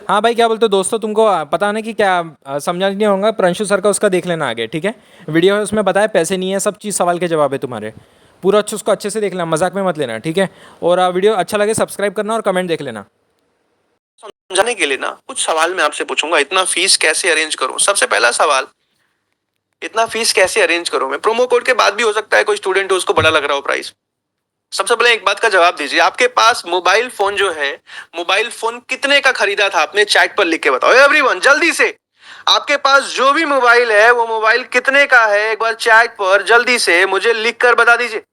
हाँ भाई, क्या बोलते हो दोस्तों? तुमको पता नहीं कि क्या समझा नहीं होगा। प्रंशु सर का उसका देख लेना आगे, ठीक है? वीडियो है, उसमें बताया पैसे नहीं है, सब चीज़ सवाल के जवाब है तुम्हारे। पूरा अच्छे उसको अच्छे से देख लेना, मजाक में मत लेना, ठीक है? और वीडियो अच्छा लगे सब्सक्राइब करना और कमेंट देख लेना। समझाने के लिए ना कुछ सवाल मैं आपसे पूछूंगा। इतना फीस कैसे अरेंज करूं? सबसे पहला सवाल, इतना फीस कैसे अरेंज करूं मैं? प्रोमो कोड के बाद भी हो सकता है कोई स्टूडेंट हो उसको बड़ा लग रहा हो प्राइस। सबसे पहले एक बात का जवाब दीजिए, आपके पास मोबाइल फोन जो है, मोबाइल फोन कितने का खरीदा था आपने? चैट पर लिख के बताओ एवरीवन, जल्दी से। आपके पास जो भी मोबाइल है वो मोबाइल कितने का है, एक बार चैट पर जल्दी से मुझे लिख कर बता दीजिए।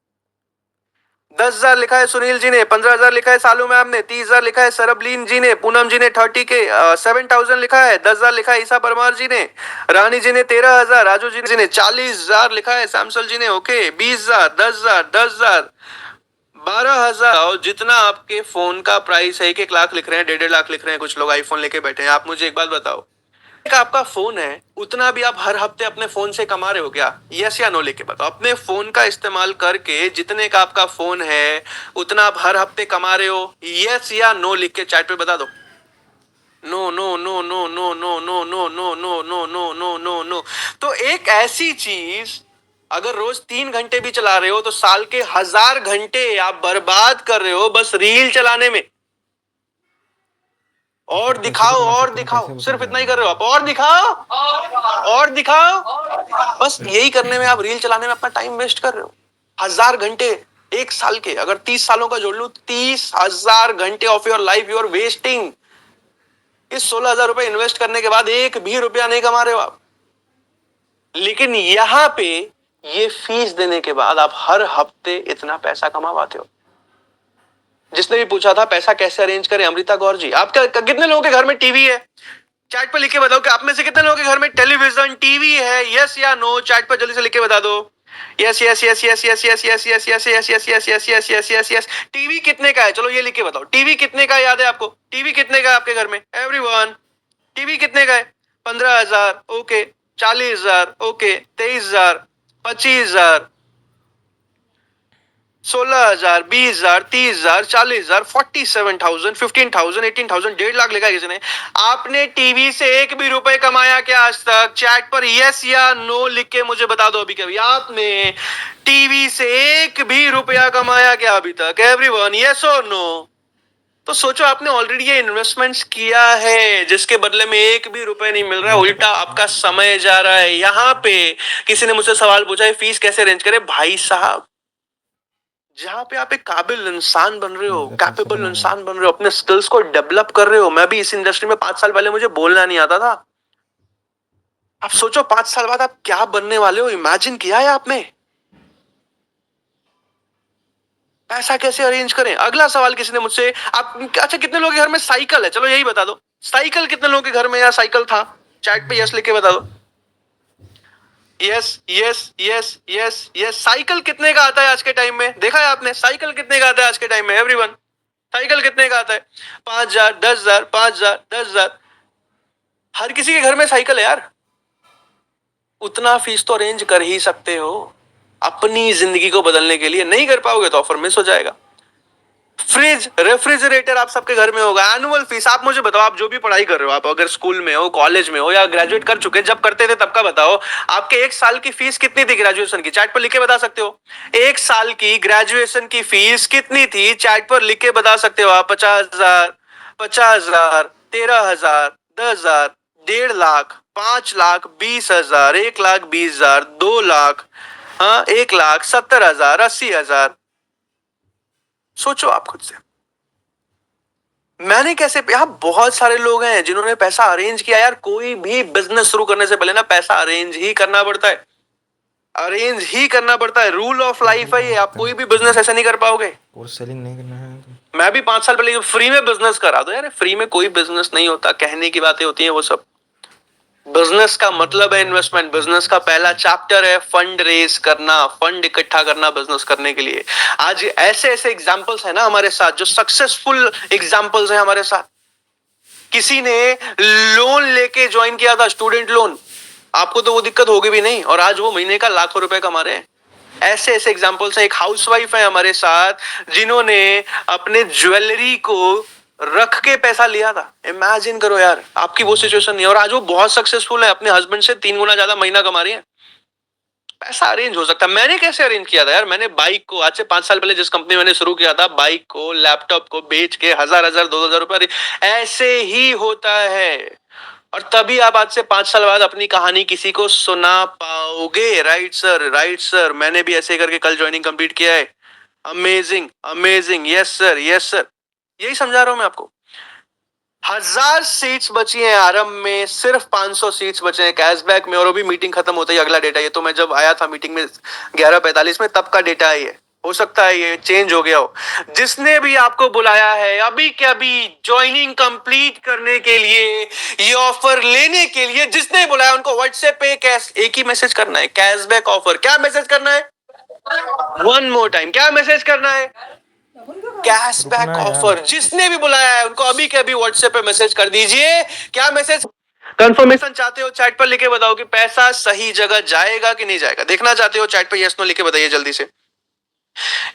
10,000 लिखा है सुनील जी ने, 15,000 लिखा है सालू मैम ने, 30,000 लिखा है सरबलीन जी ने, पूनम जी ने 30 के 7,000 लिखा है, 10,000 लिखा है ईसा परमार जी ने, रानी जी ने 13,000, राजू जी ने 40,000 लिखा है, सैमसल जी ने ओके 20,000, 10,000, 10,000, 12,000। और जितना आपके फोन का प्राइस है, 1-1 लाख लिख रहे हैं, 1.5-1.5 लाख लिख रहे हैं, कुछ लोग आईफोन लेके बैठे हैं। आप मुझे एक बात बताओ, आपका फोन है उतना भी आप हर हफ्ते अपने फोन से कमा रहे हो क्या? यस या नो लेके बताओ। अपने फोन का इस्तेमाल करके जितने का आपका फोन है उतना आप हर हफ्ते कमा रहे हो? यस या नो लिख के चैट पे बता दो। No no no no no no no no no no no no no no no. तो एक ऐसी चीज अगर रोज 3 घंटे भी चला रहे हो तो साल के 1,000 घंटे आप बर्बाद कर रहे हो बस रील चलाने में। और दिखाओ और दिखाओ, सिर्फ इतना ही कर रहे हो आप, और दिखाओ और दिखाओ। बस यही करने में, आप रील चलाने में अपना टाइम वेस्ट कर रहे हो। 1,000 घंटे एक साल के, अगर 30 सालों का जोड़ लू, 30,000 घंटे of your life you are wasting. इस 16,000 रुपए इन्वेस्ट करने के बाद एक भी रुपया नहीं कमा रहे हो आप। लेकिन यहां पे ये फीस देने के बाद आप हर हफ्ते इतना पैसा कमा पाते हो। जिसने भी पूछा था पैसा कैसे अरेंज करें, अमृता गौर जी, आपका कितने लोगों के घर में टीवी है? चैट पर लिख के बताओ कि आप में से कितने लोगों के घर में टेलीविजन टीवी है? यस या नो चैट पर जल्दी से लिख के बता दो। Yes yes yes yes yes yes yes yes yes yes yes yes yes yes yes yes yes. TV कितने का है? चलो ये लिख के बताओ, टीवी कितने का याद है आपको? टीवी कितने का है आपके घर में? एवरीवन, टीवी कितने का है? 15,000 ओके, 40,000 ओके, 23,000, 25,000, 16,000, 20,000, 30,000, 40,000, 47,000, 15,000, 18,000, 1.5 लाख लिखा है किसी ने। आपने टीवी से एक भी रुपए कमाया क्या आज तक? चैट पर यस या नो लिख के मुझे बता दो अभी कभी आपने टीवी से एक भी रुपया कमाया क्या अभी तक? एवरीवन, यस और नो? तो सोचो, आपने ऑलरेडी ये इन्वेस्टमेंट्स किया है जिसके बदले में एक भी रुपए नहीं मिल रहा है, उल्टा आपका समय जा रहा है। यहाँ पे किसी ने मुझसे सवाल पूछा है फीस कैसे अरेंज करें? भाई साहब, जहां पे आप एक काबिल इंसान बन रहे हो, कैपेबल इंसान बन रहे हो, अपने स्किल्स को डेवलप कर रहे हो। मैं भी इस इंडस्ट्री में 5 साल पहले मुझे बोलना नहीं आता था। आप सोचो 5 साल बाद आप क्या बनने वाले हो, इमेजिन किया है आपने? पैसा कैसे अरेंज करें? अगला सवाल किसी ने मुझसे, आप अच्छा कितने लोगों के घर में साइकिल है? चलो यही बता दो, साइकिल कितने लोगों के घर में या साइकिल था? चैट पे यस लिख के बता दो। Yes yes yes yes yes. Cycle कितने का आता है आज के टाइम में? देखा है आपने साइकिल कितने का आता है आज के टाइम में? एवरीवन, साइकिल कितने का आता है? 5,000, 10,000, 5,000, 10,000। हर किसी के घर में साइकिल है यार। उतना फीस तो अरेंज कर ही सकते हो अपनी जिंदगी को बदलने के लिए। नहीं कर पाओगे तो ऑफर मिस हो जाएगा। फ्रिज, रेफ्रिजरेटर आप सबके घर में होगा। एनुअल फीस, आप मुझे बताओ, आप जो भी पढ़ाई कर रहे हो, आप अगर स्कूल में हो, कॉलेज में हो या ग्रेजुएट कर चुके, जब करते थे तब का बताओ, आपके एक साल की फीस कितनी थी ग्रेजुएशन की? चैट पर लिख के बता सकते हो। एक साल की ग्रेजुएशन की फीस कितनी थी? चैट पर लिख के बता सकते हो आप। 50,000, 50,000, 13,000, 10,000, 1.5 लाख, 5 लाख, 20,000, 1,20,000, 2 लाख, हाँ 1,70,000, 80,000। सोचो आप खुद से, मैंने कैसे, यहां बहुत सारे लोग हैं जिन्होंने पैसा अरेंज किया यार। कोई भी बिजनेस शुरू करने से पहले ना पैसा अरेंज ही करना पड़ता है, अरेंज ही करना पड़ता है। रूल ऑफ लाइफ है ये। आप कोई भी बिजनेस ऐसे नहीं कर पाओगे। और सेलिंग नहीं करना है तो मैं भी 5 साल पहले फ्री में बिजनेस करा दो यार। फ्री में कोई बिजनेस नहीं होता, कहने की बातें होती हैं वो सब। बिजनेस का मतलब है इन्वेस्टमेंट। बिजनेस का पहला चैप्टर है फंड रेज करना, फंड इकट्ठा करना बिजनेस करने के लिए। आज ऐसे ऐसे एग्जांपल्स है ना हमारे साथ, जो सक्सेसफुल एग्जांपल्स हैं हमारे साथ। किसी ने लोन लेके ज्वाइन किया था, स्टूडेंट लोन, आपको तो वो दिक्कत होगी भी नहीं, और आज वो महीने का लाखों रुपए कमा रहे हैं। ऐसे ऐसे एग्जांपल्स हैं। एक हाउसवाइफ है हमारे साथ जिन्होंने अपने ज्वेलरी को रख के पैसा लिया था। इमेजिन करो यार, आपकी वो सिचुएशन नहीं है और आज वो बहुत सक्सेसफुल है, अपने हस्बैंड से 3 गुना ज्यादा महीना कमा रही है। पैसा अरेंज हो सकता है। मैंने कैसे अरेंज किया था यार, मैंने बाइक को आज से 5 साल पहले जिस कंपनी मैंने शुरू किया था, बाइक को लैपटॉप को बेच के 1000 2000 रुपए, ऐसे ही होता है। और तभी आप आज से 5 साल बाद अपनी कहानी किसी को सुना पाओगे। राइट सर, राइट सर, मैंने भी ऐसे करके कल ज्वाइनिंग कंप्लीट किया है। Amazing, amazing, yes sir, yes sir. यही समझा रहा हूं मैं आपको। 1000 सीट्स बची हैं आरंभ में, सिर्फ 500 सीट्स बचे हैं कैशबैक में, और अभी मीटिंग खत्म होता ही अगला डेटा। ये तो मैं जब आया था मीटिंग में 11:45 में, तब का डेटा है ये। हो सकता है ये चेंज हो गया हो। जिसने भी आपको बुलाया है अभी के अभी ज्वाइनिंग कंप्लीट करने के लिए, ये ऑफर लेने के लिए, जिसने बुलाया उनको व्हाट्सएप पे एक ही मैसेज करना है, कैशबैक ऑफर। क्या मैसेज करना है? वन मोर टाइम, क्या मैसेज करना है? कैशबैक रुकना यार। ऑफर। जिसने भी बुलाया है उनको अभी के अभी व्हाट्सएप पे मैसेज कर दीजिए। क्या मैसेज? कंफर्मेशन चाहते हो चैट पर लिखे बताओ कि पैसा सही जगह जाएगा कि नहीं जाएगा। देखना चाहते हो चैट पर यस नो लिखे बताइए जल्दी से।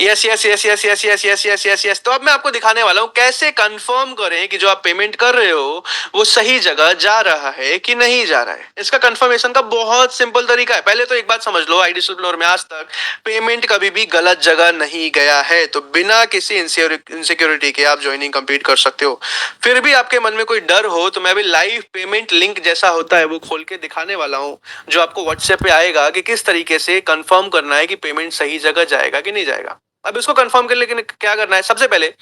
Yes yes yes yes yes yes yes yes yes yes. तो अब मैं आपको दिखाने वाला हूं कैसे कंफर्म करें कि जो आप पेमेंट कर रहे हो वो सही जगह जा रहा है कि नहीं जा रहा है। इसका कंफर्मेशन का बहुत सिंपल तरीका है। पहले तो एक बात समझ लो, आईडी फ्लोर में आज तक पेमेंट कभी भी गलत जगह नहीं गया है। तो बिना किसी इनसिक्योरिटी के आप ज्वाइनिंग कंप्लीट कर सकते हो। फिर भी आपके मन में कोई डर हो तो मैं अभी लाइव पेमेंट लिंक जैसा होता है वो खोल के दिखाने वाला हूं, जो आपको व्हाट्सएप पे आएगा कि किस तरीके से कंफर्म करना है कि पेमेंट सही जगह जाएगा कि नहीं जाएगा। अब इसको कंफर्म करने के लिए क्या करना है? सबसे पहले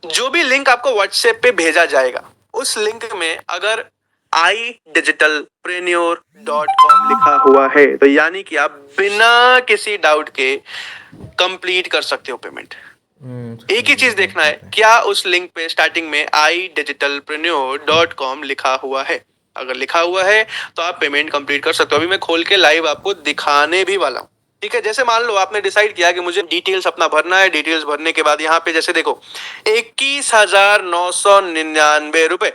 जो भी लिंक आपको व्हाट्सएप पे भेजा जाएगा, उस लिंक में अगर idigitalpreneur.com लिखा हुआ है तो यानी कि आप बिना किसी डाउट के कंप्लीट कर सकते हो पेमेंट। एक ही चीज देखना है, क्या उस लिंक पे स्टार्टिंग में idigitalpreneur.com लिखा हुआ है। अगर लिखा हुआ है तो आप पेमेंट कंप्लीट कर सकते हो। अभी मैं खोल के लाइव आपको दिखाने भी वाला हूं। ठीक है, जैसे मान लो आपने डिसाइड किया कि मुझे डिटेल्स अपना भरना है। डिटेल्स भरने के बाद यहाँ पे जैसे देखो 21,999 रुपए,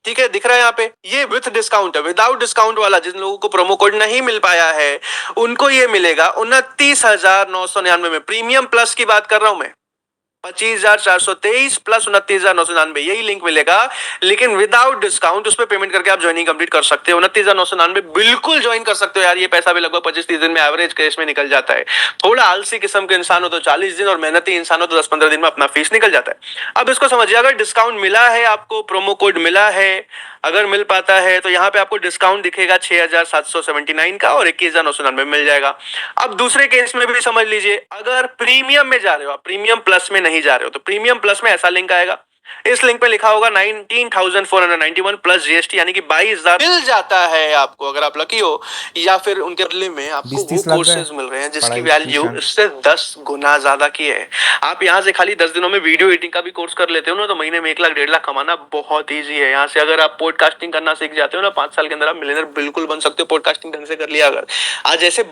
ठीक है, दिख रहा है यहाँ पे। ये विथ डिस्काउंट है। विदाउट डिस्काउंट वाला, जिन लोगों को प्रोमो कोड नहीं मिल पाया है उनको ये मिलेगा 29,999 में। प्रीमियम प्लस की बात कर रहा हूं मैं। 25,423 प्लस 29,999, यही लिंक मिलेगा। लेकिन विदाउट डिस्काउंट उस पर पेमेंट करके आप ज्वाइनिंग कंप्लीट कर सकते हो। 29,999 बिल्कुल ज्वाइन कर सकते हो यार। ये पैसा भी लगभग 25-30 दिन में एवरेज केस में निकल जाता है। थोड़ा आलसी किस्म के इंसान हो तो 40 दिन, और मेहनती इंसान हो तो 10-15 दिन में अपना फीस निकल जाता है। अब इसको समझिए, अगर डिस्काउंट मिला है आपको, प्रोमो कोड मिला है, अगर मिल पाता है तो यहाँ पे आपको डिस्काउंट दिखेगा 6,779 का, और 21,999 मिल जाएगा। अब दूसरे केस में भी समझ लीजिए, अगर प्रीमियम में जा रहे हो आप, प्रीमियम प्लस में नहीं जा रहे हो, तो प्रीमियम प्लस में ऐसा लिंक आएगा। इस लिंक पे लिखा होगा 19,491 प्लस जीएसटी, यानी कि 22,000 मिल जाता है आपको अगर आप लकी हो। या फिर उनके बदले में आपको वो कोर्सेज मिल रहे हैं जिसकी वैल्यू इससे 10 गुना ज्यादा की है। आप यहाँ से खाली 10 दिनों में वीडियो एडिटिंग का भी कोर्स कर लेते हो ना, तो महीने में 1 लाख 1.5 लाख कमाना बहुत ईजी है। यहाँ से अगर आप पॉडकास्टिंग करना सीख जाते हो ना, 5 साल के अंदर आप मिलियनर बिल्कुल बन सकते हो। पॉडकास्टिंग ढंग से कर लिया अगर। आज ऐसे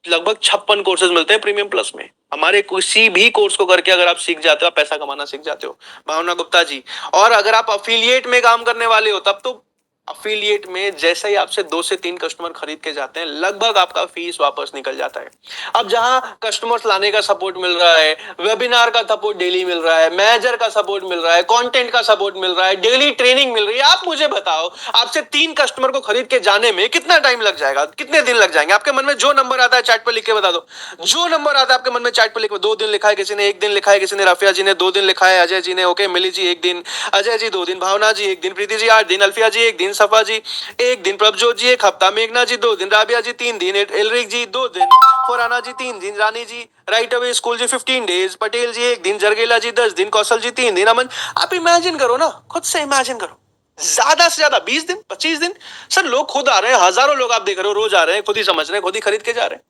लगभग 56 कोर्सेज मिलते हैं प्रीमियम प्लस में। हमारे किसी भी कोर्स को करके अगर आप सीख जाते हो, आप पैसा कमाना सीख जाते हो। भावना गुप्ता जी। और अगर आप अफिलिएट में काम करने वाले हो, तब तो अफिलिएट में जैसे ही आपसे 2 से 3 कस्टमर खरीद के जाते हैं, लगभग आपका फीस वापस निकल जाता है। अब जहां कस्टमर्स लाने का सपोर्ट मिल रहा है, वेबिनार का सपोर्ट डेली मिल रहा है, मैनेजर का सपोर्ट मिल रहा है, कंटेंट का सपोर्ट मिल रहा है, डेली ट्रेनिंग मिल रही है, आप मुझे बताओ आपसे 3 कस्टमर को खरीद के जाने में कितना टाइम लग जाएगा, कितने दिन लग जाएंगे? आपके मन में जो नंबर आता है चैट पर लिख के बता दो। जो नंबर आता है आपके मन में चैट पर लिख, 2 दिन लिखा है किसी ने, 1 दिन लिखा है किसी ने, राफिया जी ने 2 दिन लिखा है, अजय जी ने, ओके, मिली जी 1 दिन, अजय जी 2 दिन, भावना जी 1 दिन, प्रीति जी 8 दिन, अल्फिया जी 1 दिन, सफा जी 1 दिन, प्रभजोत जी 1 हफ्ता, मेघना जी 2 दिन, राबिया जी 3 दिन, एलरिक जी 2 दिन, फरहाना जी 3 दिन, रानी जी राइट अवे स्कूल जी 15 डेज, पटेल जी 1 दिन, जरगेला जी 10 दिन, कौशल जी 3 दिन, अमन। आप इमेजिन करो ना, खुद से इमेजिन करो, ज्यादा से ज्यादा 20 दिन 25 दिन। सर लोग खुद आ रहे हैं, हजारों लोग आप देख रहे हो, रोज आ रहे हैं, खुद ही समझ रहे हैं, खुद ही खरीद के जा रहे हैं।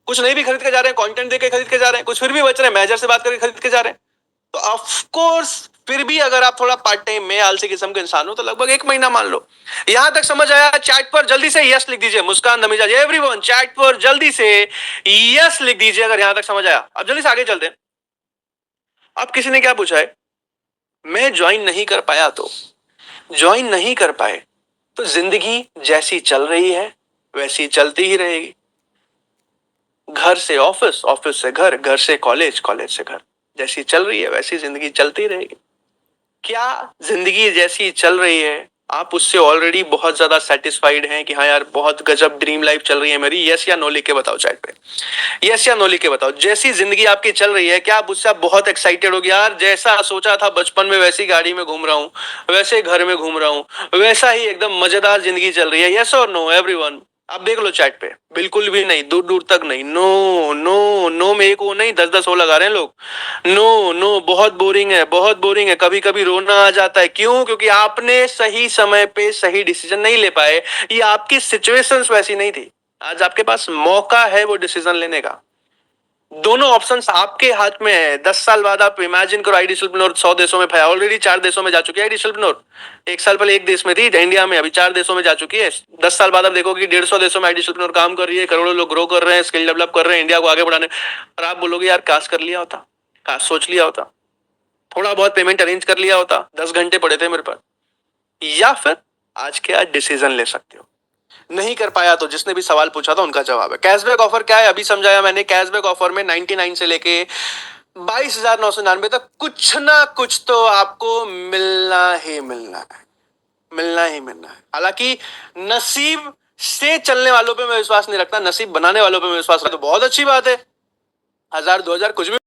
कुछ नहीं भी खरीद के जा रहे हैं, कंटेंट देके खरीद के जा रहे हैं, कुछ फिर भी बच रहे हैं, मैनेजर से बात करके खरीद के जा रहे हैं। तो ऑफ कोर्स फिर भी अगर आप थोड़ा पार्ट टाइम में आलसी किस्म के इंसान हो तो लगभग 1 महीना मान लो। यहां तक समझ आया? चैट पर जल्दी से यस लिख दीजिए। मुस्कान नमीजा जी, एवरीवन चैट पर जल्दी से यस लिख दीजिए अगर यहां तक समझ आया। अब जल्दी से आगे चलते हैं। अब किसी ने क्या पूछा है, मैं ज्वाइन नहीं कर पाया, तो ज्वाइन नहीं कर पाए तो जिंदगी जैसी चल रही है वैसी चलती ही रहेगी। घर से ऑफिस, ऑफिस से घर, घर से कॉलेज, कॉलेज से घर, जैसी चल रही है वैसी जिंदगी चलती रहेगी। क्या जिंदगी जैसी चल रही है आप उससे ऑलरेडी बहुत ज्यादा सेटिस्फाइड हैं कि हाँ यार बहुत गजब ड्रीम लाइफ चल रही है मेरी? यस या नो लिख के बताओ चैट पे। यस या नो लिख के बताओ। जैसी जिंदगी आपकी चल रही है क्या आप उससे आप बहुत एक्साइटेड हो गया यार जैसा सोचा था बचपन में वैसी गाड़ी में घूम रहा हूँ वैसे घर में घूम रहा हूँ वैसा ही एकदम मजेदार जिंदगी चल रही है? यस और नो एवरीवन? आप देख लो चैट पे। बिल्कुल भी नहीं, दूर दूर तक नहीं। नो नो नो में एक वो नहीं 10-10 वो लगा रहे हैं लोग। नो नो, बहुत बोरिंग है, बहुत बोरिंग है, कभी कभी रोना आ जाता है। क्यों? क्योंकि आपने सही समय पे सही डिसीजन नहीं ले पाए। ये आपकी सिचुएशंस वैसी नहीं थी। आज आपके पास मौका है वो डिसीजन लेने का। दोनों ऑप्शंस आपके हाथ में है। 10 साल बाद आप इमेजिन करो आईडी सेल्फनोर 100 देशों में फैला, ऑलरेडी 4 देशों में जा चुकी है आईडी सेल्फनोर। 1 साल पहले एक देश में थी इंडिया में, अभी 4 देशों में जा चुकी है। 10 साल बाद आप देखोगे कि 150 देशों में आईडी सेल्फनोर काम कर रही है, करोड़ों लोग ग्रो कर रहे हैं, स्किल डेवलप कर रहे हैं इंडिया को आगे बढ़ाने। और आप बोलोगे यार काश कर लिया होता, काश सोच लिया होता, थोड़ा बहुत पेमेंट अरेंज कर लिया होता, 10 घंटे पड़े थे मेरे पास। या फिर आज के आज डिसीजन ले सकते हो। नहीं कर पाया तो जिसने भी सवाल पूछा था उनका जवाब है। कैशबैक ऑफर क्या है अभी समझाया मैंने। कैशबैक ऑफर में 99 से लेके 22,999 तक कुछ ना कुछ तो आपको मिलना ही मिलना है, मिलना ही मिलना है। हालांकि नसीब से चलने वालों पे मैं विश्वास नहीं रखता, नसीब बनाने वालों पे मैं विश्वास रखता। तो बहुत अच्छी बात है, 1000 2000 कुछ भी